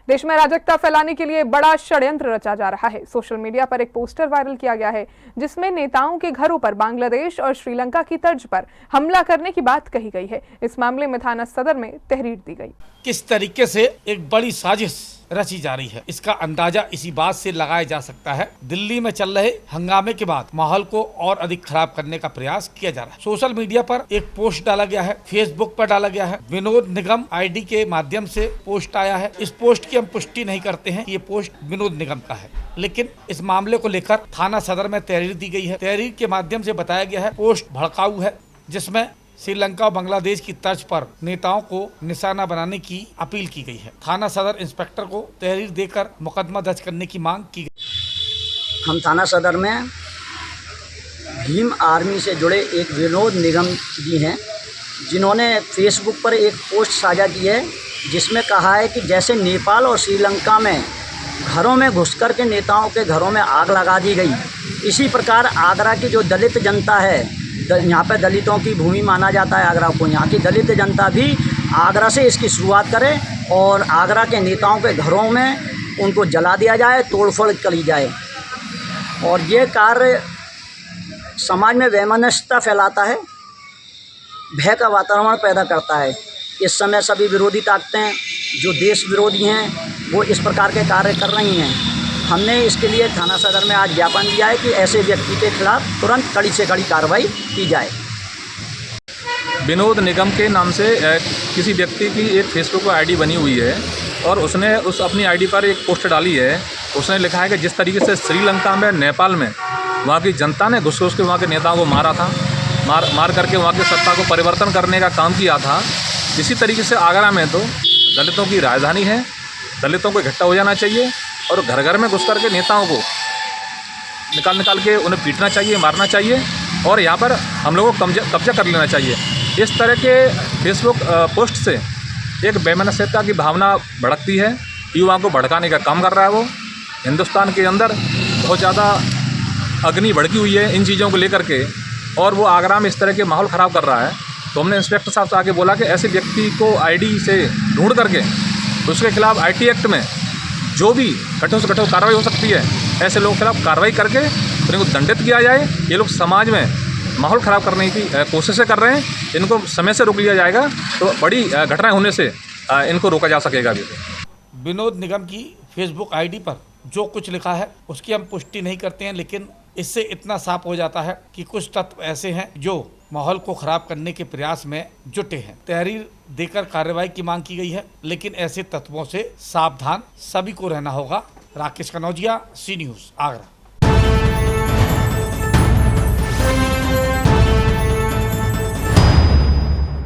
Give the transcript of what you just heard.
देश में अराजकता फैलाने के लिए बड़ा षड्यंत्र रचा जा रहा है। सोशल मीडिया पर एक पोस्टर वायरल किया गया है जिसमें नेताओं के घरों पर बांग्लादेश और श्रीलंका की तर्ज पर हमला करने की बात कही गई है। इस मामले में थाना सदर में तहरीर दी गई। किस तरीके से एक बड़ी साजिश रची जा रही है, इसका अंदाजा इसी बात से लगाया जा सकता है। दिल्ली में चल रहे हंगामे के बाद माहौल को और अधिक खराब करने का प्रयास किया जा रहा है। सोशल मीडिया पर एक पोस्ट डाला गया है, फेसबुक पर डाला गया है। विनोद निगम आईडी के माध्यम से पोस्ट आया है। इस पोस्ट की हम पुष्टि नहीं करते हैं, ये पोस्ट विनोद निगम का है, लेकिन इस मामले को लेकर थाना सदर में तहरीर दी गई है। तहरीर के माध्यम से बताया गया है पोस्ट भड़काऊ है, जिसमें श्रीलंका और बांग्लादेश की तर्ज पर नेताओं को निशाना बनाने की अपील की गई है। थाना सदर इंस्पेक्टर को तहरीर देकर मुकदमा दर्ज करने की मांग की गई। हम थाना सदर में भीम आर्मी से जुड़े एक विनोद निगम जी हैं, जिन्होंने फेसबुक पर एक पोस्ट साझा की है जिसमें कहा है कि जैसे नेपाल और श्रीलंका में घरों में घुसकर के नेताओं के घरों में आग लगा दी गई, इसी प्रकार आगरा की जो दलित जनता है, यहाँ पे दलितों की भूमि माना जाता है आगरा को, यहाँ की दलित जनता भी आगरा से इसकी शुरुआत करे और आगरा के नेताओं के घरों में उनको जला दिया जाए, तोड़फोड़ करी जाए। और ये कार्य समाज में वैमनस्यता फैलाता है, भय का वातावरण पैदा करता है। इस समय सभी विरोधी ताकतें जो देश विरोधी हैं वो इस प्रकार के कार्य कर रही हैं। हमने इसके लिए थाना सदर में आज ज्ञापन दिया है कि ऐसे व्यक्ति के खिलाफ तुरंत कड़ी से कड़ी कार्रवाई की जाए। विनोद निगम के नाम से किसी व्यक्ति की एक फेसबुक आईडी बनी हुई है और उसने उस अपनी आईडी पर एक पोस्ट डाली है। उसने लिखा है कि जिस तरीके से श्रीलंका में, नेपाल में वहाँ की जनता ने घुस के वहाँ के नेताओं को मारा था, मार करके वहाँ की सत्ता को परिवर्तन करने का काम किया था, इसी तरीके से आगरा में तो दलितों की राजधानी है, दलितों को इकट्ठा हो जाना चाहिए और घर घर में घुस करके नेताओं को निकाल के उन्हें पीटना चाहिए, मारना चाहिए और यहाँ पर हम लोगों को कब्जा कर लेना चाहिए। इस तरह के फेसबुक पोस्ट से एक बेमनस्यता की भावना भड़कती है, युवाओं को भड़काने का काम कर रहा है। वो हिंदुस्तान के अंदर बहुत ज़्यादा अग्नि भड़की हुई है इन चीज़ों को लेकर के और वो आगरा में इस तरह के माहौल ख़राब कर रहा है। तो हमने इंस्पेक्टर साहब से आके बोला कि ऐसे व्यक्ति को आईडी से ढूंढ करके उसके खिलाफ आईटी एक्ट में जो भी कठोर से कठोर कार्रवाई हो सकती है, ऐसे लोगों के खिलाफ कार्रवाई करके उनको दंडित किया जाए। ये लोग समाज में माहौल ख़राब करने की कोशिशें कर रहे हैं, इनको समय से रोक लिया जाएगा तो बड़ी घटनाएं होने से इनको रोका जा सकेगा। भी विनोद निगम की फेसबुक आईडी पर जो कुछ लिखा है उसकी हम पुष्टि नहीं करते हैं, लेकिन इससे इतना साफ हो जाता है कि कुछ तत्व ऐसे हैं जो माहौल को खराब करने के प्रयास में जुटे हैं। तहरीर देकर कार्रवाई की मांग की गई है, लेकिन ऐसे तत्वों से सावधान सभी को रहना होगा। राकेश कनौजिया, सी न्यूज़, आगरा।